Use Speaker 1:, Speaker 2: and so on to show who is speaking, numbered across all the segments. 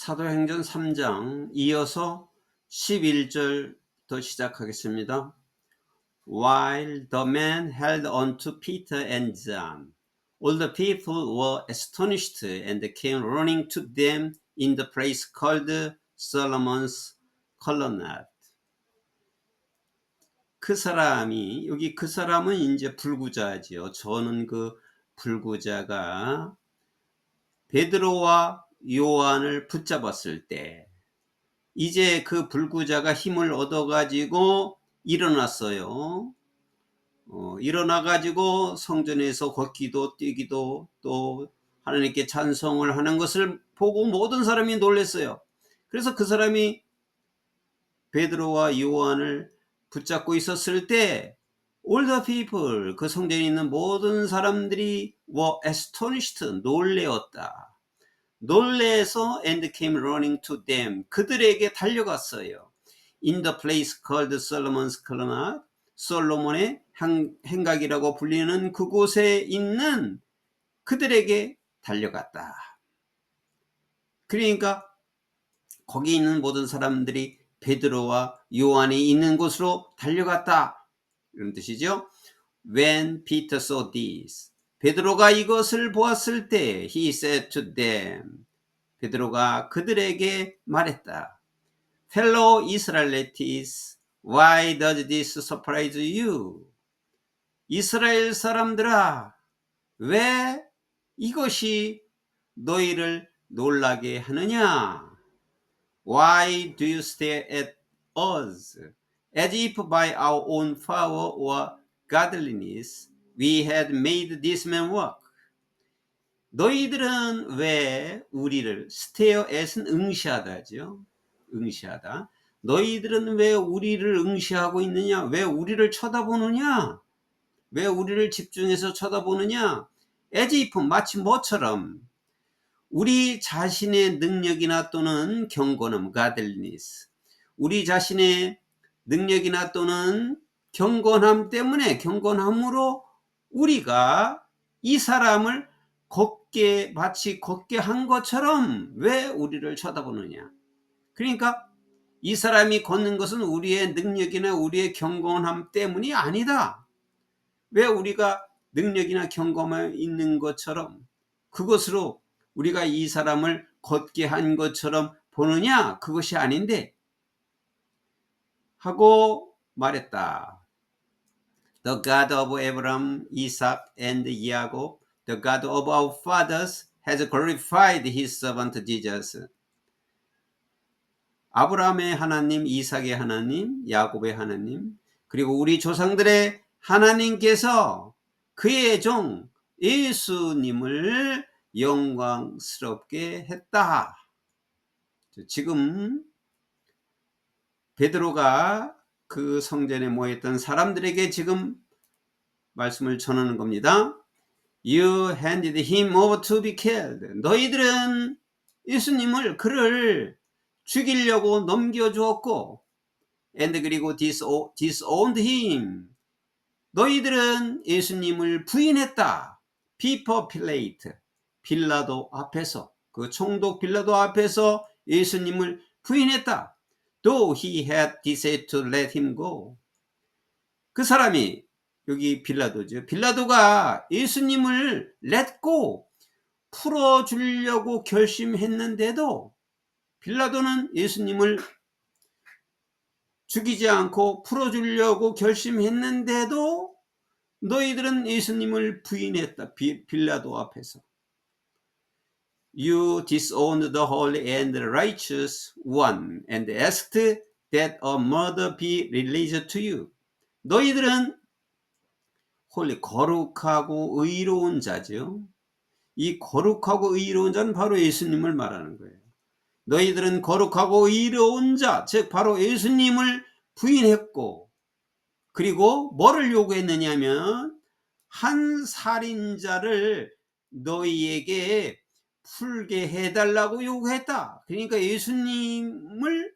Speaker 1: 사도행전 3장 이어서 11절부터 시작하겠습니다. While the men held on to Peter and John, all the people were astonished and came running to them in the place called Solomon's Colonnade. 여기 그 사람은 이제 불구자지요. 저는 그 불구자가 베드로와 요한을 붙잡았을 때 이제 그 불구자가 힘을 얻어가지고 일어났어요. 일어나가지고 성전에서 걷기도 뛰기도 또 하나님께 찬송을 하는 것을 보고 모든 사람이 놀랐어요. 그래서 그 사람이 베드로와 요한을 붙잡고 있었을 때 all the people, 그 성전에 있는 모든 사람들이 were astonished, 놀래었다. 놀래서 and came running to them, 그들에게 달려갔어요. In the place called Solomon's Colonnade, 솔로몬의 행각이라고 불리는 그곳에 있는 그들에게 달려갔다. 그러니까 거기 있는 모든 사람들이 베드로와 요한이 있는 곳으로 달려갔다, 이런 뜻이죠. When Peter saw this, 베드로가 이것을 보았을 때 he said to them, 베드로가 그들에게 말했다. Fellow Israelites, why does this surprise you? 이스라엘 사람들아, 왜 이것이 너희를 놀라게 하느냐? Why do you stare at us as if by our own power or godliness we had made this man walk? 너희들은 왜 우리를, stare at은 응시하다죠. 응시하다. 너희들은 왜 우리를 응시하고 있느냐? 왜 우리를 쳐다보느냐? 왜 우리를 집중해서 쳐다보느냐? as if, 마치 뭐처럼 우리 자신의 능력이나 또는 경건함, godliness, 우리 자신의 능력이나 또는 경건함 때문에, 경건함으로 우리가 이 사람을 마치 걷게 한 것처럼 왜 우리를 쳐다보느냐? 그러니까 이 사람이 걷는 것은 우리의 능력이나 우리의 경건함 때문이 아니다. 왜 우리가 능력이나 경건함이 있는 것처럼 그것으로 우리가 이 사람을 걷게 한 것처럼 보느냐? 그것이 아닌데 하고 말했다. The God of Abraham, Isaac, and Jacob, the God of our fathers, has glorified his servant Jesus. 아브라함의 하나님, 이삭의 하나님, 야곱의 하나님, 그리고 우리 조상들의 하나님께서 그의 종 예수님을 영광스럽게 했다. 지금 베드로가 그 성전에 모였던 사람들에게 지금 말씀을 전하는 겁니다. You handed him over to be killed. 너희들은 예수님을, 그를 죽이려고 넘겨주었고, and 그리고 disowned him. 너희들은 예수님을 부인했다. Before Pilate, 빌라도 앞에서, 그 총독 빌라도 앞에서 예수님을 부인했다. Though he had decided to let him go. 그 사람이, 여기 빌라도죠. 빌라도가 예수님을 let go, 풀어주려고 결심했는데도, 빌라도는 예수님을 죽이지 않고 풀어주려고 결심했는데도 너희들은 예수님을 부인했다. 빌라도 앞에서. You disowned the holy and righteous one and asked that a murder be released to you. 너희들은 거룩하고 의로운 자죠. 이 거룩하고 의로운 자는 바로 예수님을 말하는 거예요. 너희들은 거룩하고 의로운 자, 즉 바로 예수님을 부인했고, 그리고 뭐를 요구했느냐면 한 살인자를 너희에게 풀게 해달라고 요구했다. 그러니까 예수님을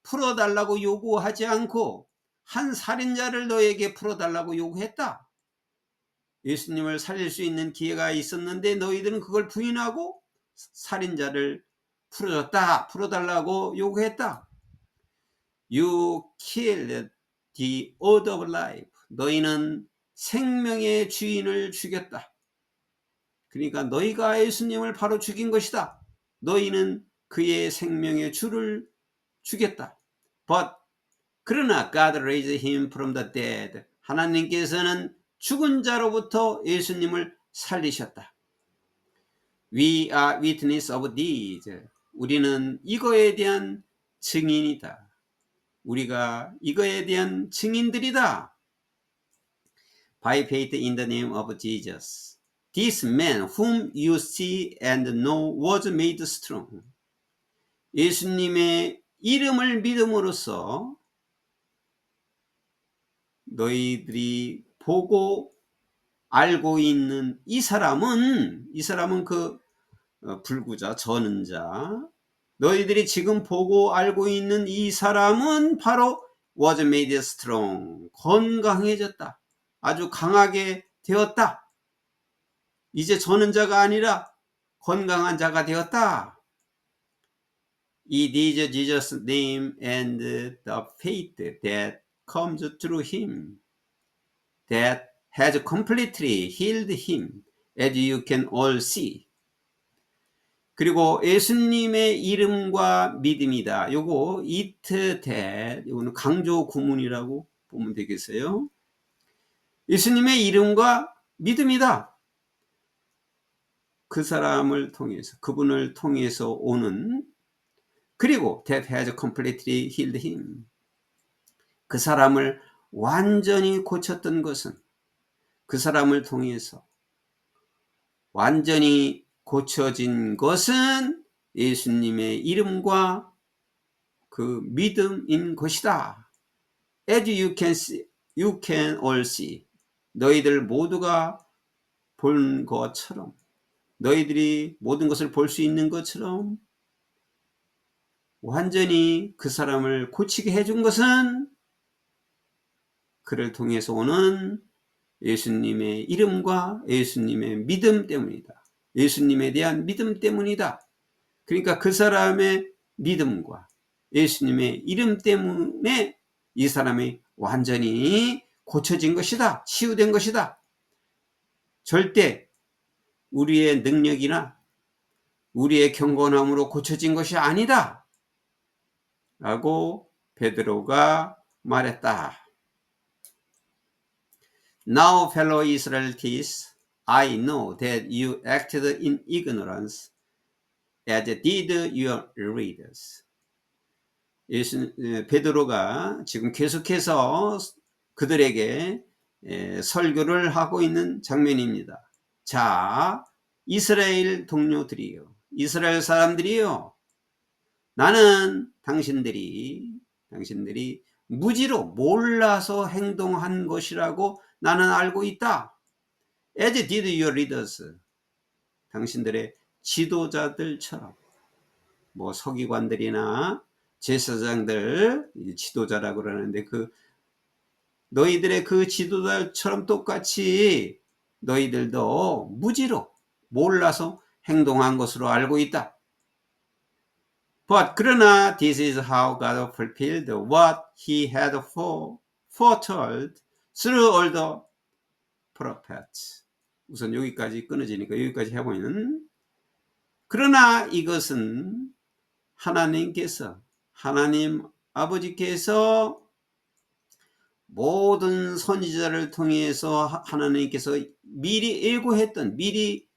Speaker 1: 풀어달라고 요구하지 않고 한 살인자를 너희에게 풀어달라고 요구했다. 예수님을 살릴 수 있는 기회가 있었는데 너희들은 그걸 부인하고 살인자를 풀어줬다. 풀어달라고 요구했다. You killed the author of life. 너희는 생명의 주인을 죽였다. 그러니까 너희가 예수님을 바로 죽인 것이다. 너희는 그의 생명의 주를 죽였다. But 그러나 God raised him from the dead. 하나님께서는 죽은 자로부터 예수님을 살리셨다. We are witness of these. 우리는 이거에 대한 증인이다. 우리가 이거에 대한 증인들이다. By faith in the name of Jesus. This man whom you see and know was made strong. 예수님의 이름을 믿음으로써 너희들이 보고 알고 있는 이 사람은 그 불구자, 저는 자, 너희들이 지금 보고 알고 있는 이 사람은 바로 was made strong. 건강해졌다. 아주 강하게 되었다. 이제 저는 자가 아니라 건강한 자가 되었다. It is Jesus' name and the faith that comes through him that has completely healed him, as you can all see. 그리고 예수님의 이름과 믿음이다. 요거 it that, 요거는 강조 구문이라고 보면 되겠어요. 예수님의 이름과 믿음이다. 그 사람을 통해서, 그분을 통해서 오는, 그리고 that has completely healed him. 그 사람을 완전히 고쳤던 것은, 그 사람을 통해서 완전히 고쳐진 것은 예수님의 이름과 그 믿음인 것이다. As you can see, you can all see. 너희들 모두가 본 것처럼, 너희들이 모든 것을 볼 수 있는 것처럼 완전히 그 사람을 고치게 해준 것은 그를 통해서 오는 예수님의 이름과 예수님의 믿음 때문이다. 예수님에 대한 믿음 때문이다. 그러니까 그 사람의 믿음과 예수님의 이름 때문에 이 사람이 완전히 고쳐진 것이다. 치유된 것이다. 절대 우리의 능력이나 우리의 경건함으로 고쳐진 것이 아니다. 라고 베드로가 말했다. Now, fellow Israelites, I know that you acted in ignorance, as did your readers. 베드로가 지금 계속해서 그들에게 설교를 하고 있는 장면입니다. 자, 이스라엘 동료들이요, 이스라엘 사람들이요, 나는 당신들이 무지로 몰라서 행동한 것이라고 나는 알고 있다. As did your leaders. 당신들의 지도자들처럼, 뭐 서기관들이나 제사장들, 지도자라고 그러는데 너희들의 그 지도자처럼 똑같이 너희들도 무지로 몰라서 행동한 것으로 알고 있다. But 그러나 this is how God fulfilled what he had foretold through all the prophets. 우선 여기까지 끊어지니까 여기까지 해보면, 그러나 이것은 하나님 아버지께서 모든 선지자를 통해서 하나님께서 미리 예고했던, 미리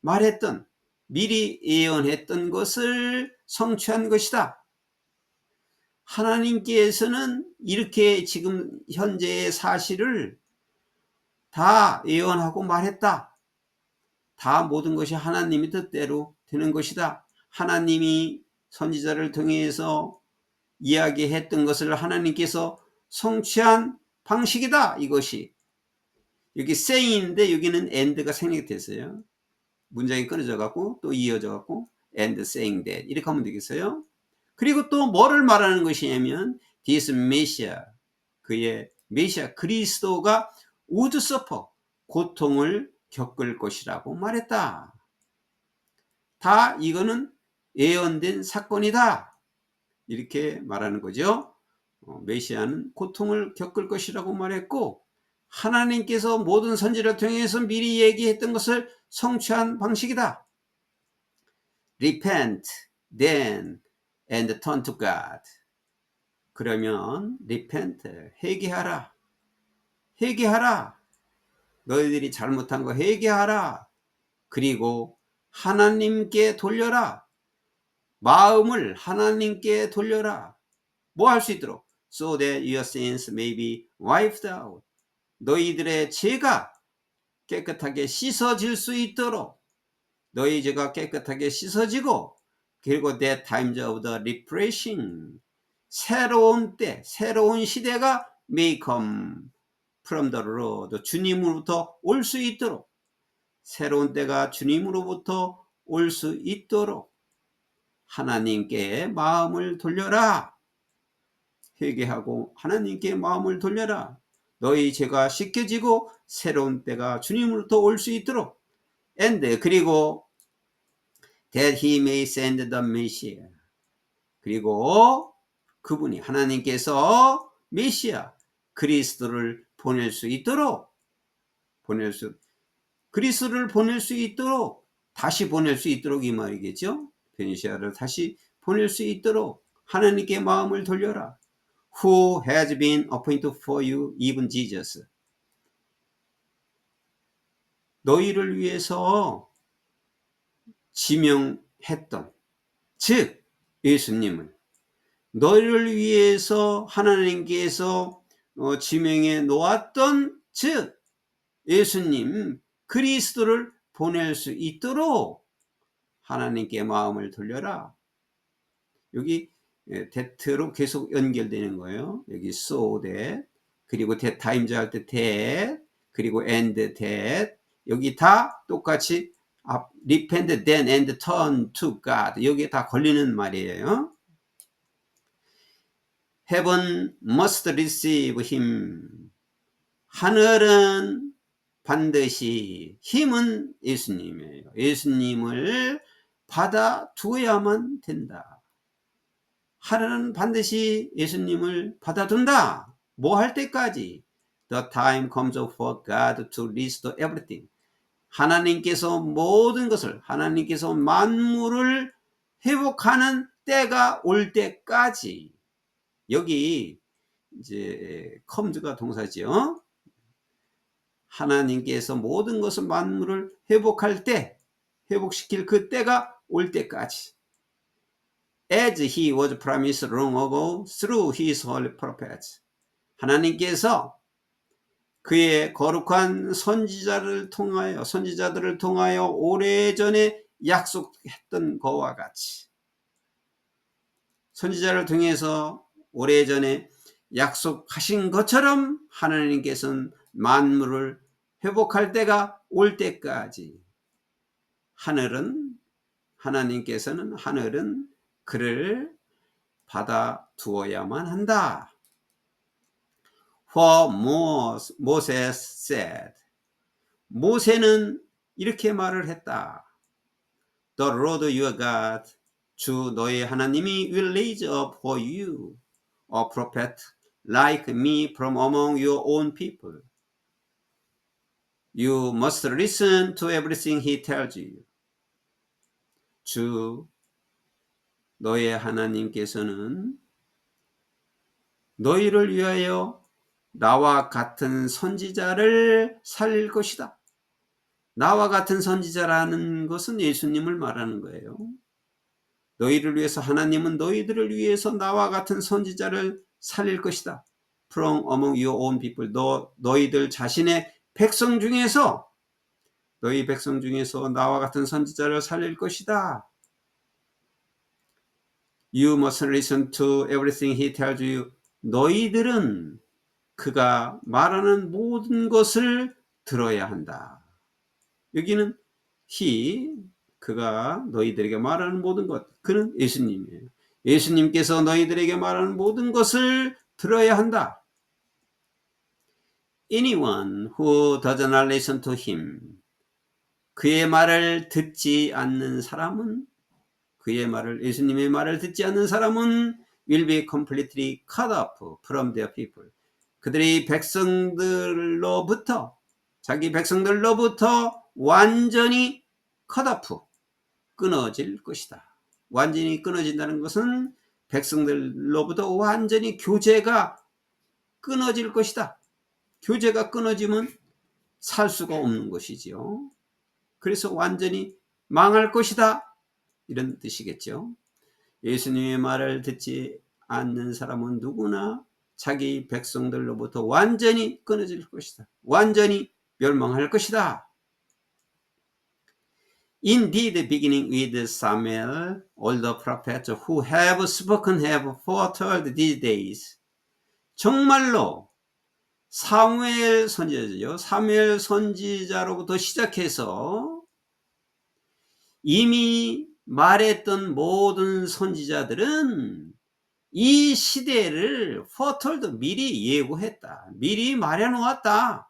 Speaker 1: 말했던, 미리 예언했던 것을 성취한 것이다. 하나님께서는 이렇게 지금 현재의 사실을 다 예언하고 말했다. 다 모든 것이 하나님의 뜻대로 되는 것이다. 하나님이 선지자를 통해서 이야기했던 것을 하나님께서 성취한 방식이다. 이것이. 여기 saying인데 여기는 and가 생략됐어요. 문장이 끊어져 갖고 또 이어져 갖고 and saying that 이렇게 하면 되겠어요. 그리고 또 뭐를 말하는 것이냐면 this Messiah, 그의 메시아 그리스도가 would suffer, 고통을 겪을 것이라고 말했다. 다 이거는 예언된 사건이다. 이렇게 말하는 거죠. 메시아는 고통을 겪을 것이라고 말했고 하나님께서 모든 선지를 통해서 미리 얘기했던 것을 성취한 방식이다. Repent, then, and turn to God. 그러면 repent, 회개하라. 회개하라. 너희들이 잘못한 거 회개하라. 그리고 하나님께 돌려라. 마음을 하나님께 돌려라. 뭐 할 수 있도록? So that your sins may be wiped out. 너희들의 죄가 깨끗하게 씻어질 수 있도록 너희 죄가 깨끗하게 씻어지고 그리고 that times of the refreshing 새로운 때, 새로운 시대가 may come from the Lord 주님으로부터 올 수 있도록 새로운 때가 주님으로부터 올 수 있도록 하나님께 마음을 돌려라. 회개하고 하나님께 마음을 돌려라. 너희 죄가 씻겨지고 새로운 때가 주님으로부터 올 수 있도록 and 그리고 that he may send the Messiah. 그리고 그분이 하나님께서 메시아 그리스도를 보낼 수 있도록 그리스도를 보낼 수 있도록 다시 보낼 수 있도록 이 말이겠죠. 메시아를 다시 보낼 수 있도록 하나님께 마음을 돌려라. Who has been appointed for you, even Jesus. 너희를 위해서 지명했던 즉 예수님을 너희를 위해서 하나님께서 지명해 놓았던 즉 예수님 그리스도를 보낼 수 있도록 하나님께 마음을 돌려라. 여기 that로 계속 연결되는 거예요. 여기 so that 그리고 that times 할 때 that 그리고 and that 여기 다 똑같이 repent then and turn to God 여기에 다 걸리는 말이에요. Heaven must receive him. 하늘은 반드시 힘은 예수님이에요. 예수님을 받아두어야만 된다. 하늘은 반드시 예수님을 받아둔다. 뭐 할 때까지? The time comes for God to restore everything. 하나님께서 모든 것을 하나님께서 만물을 회복하는 때가 올 때까지 여기 이제 comes가 동사죠. 하나님께서 모든 것을 만물을 회복할 때 회복시킬 그 때가 올 때까지 as he was promised long ago through his holy prophets. 하나님께서 그의 거룩한 선지자들을 통하여 오래전에 약속했던 것과 같이 선지자를 통해서 오래전에 약속하신 것처럼 하나님께서는 만물을 회복할 때가 올 때까지 하나님께서는 하늘은 그를 받아두어야만 한다. For Moses said, 모세는 이렇게 말을 했다. The Lord your God, 주 너의 하나님이 will raise up for you a prophet like me from among your own people. You must listen to everything he tells you. 주 너의 하나님께서는 너희를 위하여 나와 같은 선지자를 살릴 것이다. 나와 같은 선지자라는 것은 예수님을 말하는 거예요. 너희를 위해서 하나님은 너희들을 위해서 나와 같은 선지자를 살릴 것이다. From among your own people. 너희들 자신의 백성 중에서 너희 백성 중에서 나와 같은 선지자를 살릴 것이다. You must listen to everything he tells you. 너희들은 그가 말하는 모든 것을 들어야 한다. 여기는 그가 너희들에게 말하는 모든 것, 그는 예수님이에요. 예수님께서 너희들에게 말하는 모든 것을 들어야 한다. Anyone who does not listen to him, 그의 말을 듣지 않는 사람은 그의 말을, 예수님의 말을 듣지 않는 사람은 will be completely cut off from their people. 그들의 백성들로부터, 자기 백성들로부터 완전히 cut off, 끊어질 것이다. 완전히 끊어진다는 것은 백성들로부터 완전히 교제가 끊어질 것이다. 교제가 끊어지면 살 수가 없는 것이지요. 그래서 완전히 망할 것이다, 이런 뜻이겠죠. 예수님의 말을 듣지 않는 사람은 누구나 자기 백성들로부터 완전히 끊어질 것이다. 완전히 멸망할 것이다. Indeed, beginning with Samuel, all the prophets who have spoken have foretold these days. 정말로 사무엘 선지자죠. 사무엘 선지자로부터 시작해서 이미 말했던 모든 선지자들은 이 시대를 foretold, 미리 예고했다. 미리 말해 놓았다.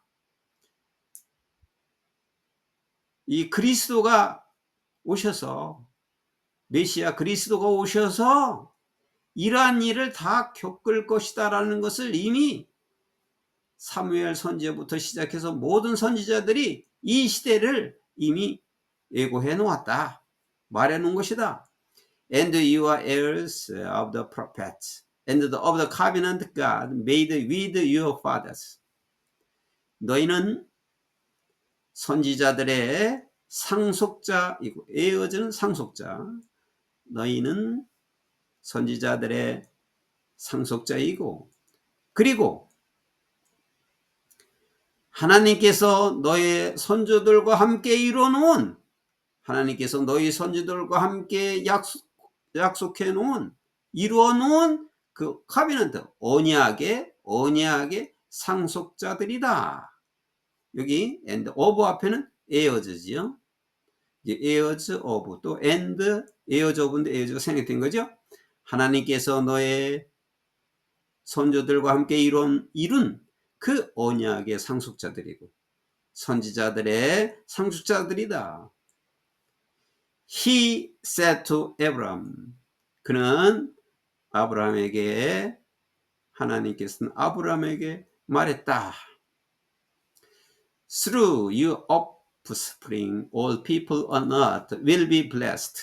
Speaker 1: 이 그리스도가 오셔서, 메시아 그리스도가 오셔서 이러한 일을 다 겪을 것이다 라는 것을 이미 사무엘 선지자부터 시작해서 모든 선지자들이 이 시대를 이미 예고해 놓았다. 말해 놓은 것이다. And you are heirs of the prophets and of the covenant God made with your fathers. 너희는 선지자들의 상속자이고, heirs는 상속자. 너희는 선지자들의 상속자이고, 그리고 하나님께서 너의 선조들과 함께 이루어놓은, 하나님께서 너희 선조들과 함께 약속해 놓은, 이루어 놓은 그 카비넌트, 언약의 상속자들이다. 여기 and of 앞에는 heirs지요. heirs of, 또 and heirs of인데 heirs가 생략된 거죠. 하나님께서 너의 선조들과 함께 이룬 그 언약의 상속자들이고 선지자들의 상속자들이다. He said to Abraham, 그는 아브라함에게, 하나님께서는 아브라함에게 말했다. Through your offspring, all people on earth will be blessed.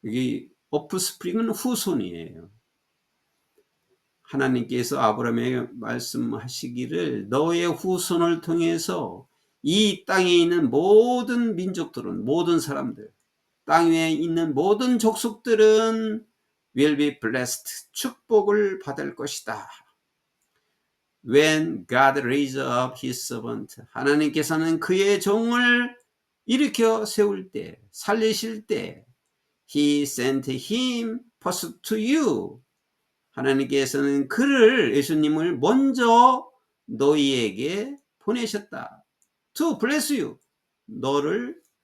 Speaker 1: 여기 offspring은 후손이에요. 하나님께서 아브라함에게 말씀하시기를 너의 후손을 통해서 이 땅에 있는 모든 민족들은, 모든 사람들, 땅 위에 있는 모든 족속들은 will be blessed, 축복을 받을 것이다. When God raised up his servant, 하나님께서는 그의 종을 일으켜 세울 때, 살리실 때, he sent him first to you. 하나님께서는 그를, 예수님을 먼저 너희에게 보내셨다. To bless you.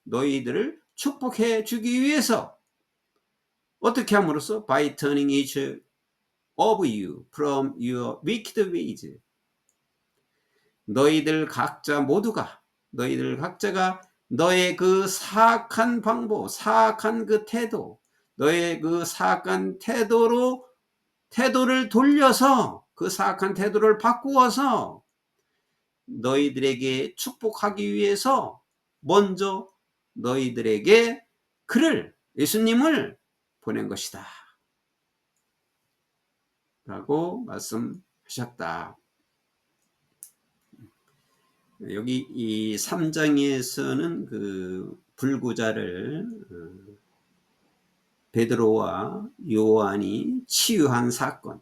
Speaker 1: 너희들을 축복해 주기 위해서. 어떻게 함으로써? By turning each of you from your wicked ways. 너희들 각자가 너의 그 사악한 방법, 사악한 그 태도, 너의 그 사악한 태도를 돌려서, 그 사악한 태도를 바꾸어서 너희들에게 축복하기 위해서 먼저 너희들에게 그를, 예수님을 보낸 것이다 라고 말씀하셨다. 여기 이 3장에서는 그 불구자를 베드로와 요한이 치유한 사건,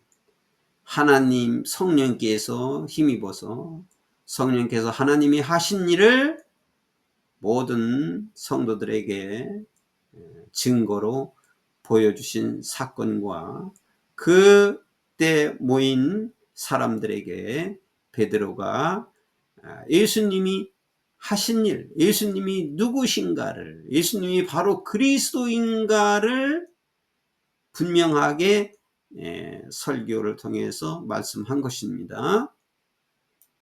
Speaker 1: 하나님 성령께서 힘입어서 성령께서 하나님이 하신 일을 모든 성도들에게 증거로 보여주신 사건과 그때 모인 사람들에게 베드로가 예수님이 하신 일, 예수님이 누구신가를, 예수님이 바로 그리스도인가를 분명하게 설교를 통해서 말씀한 것입니다.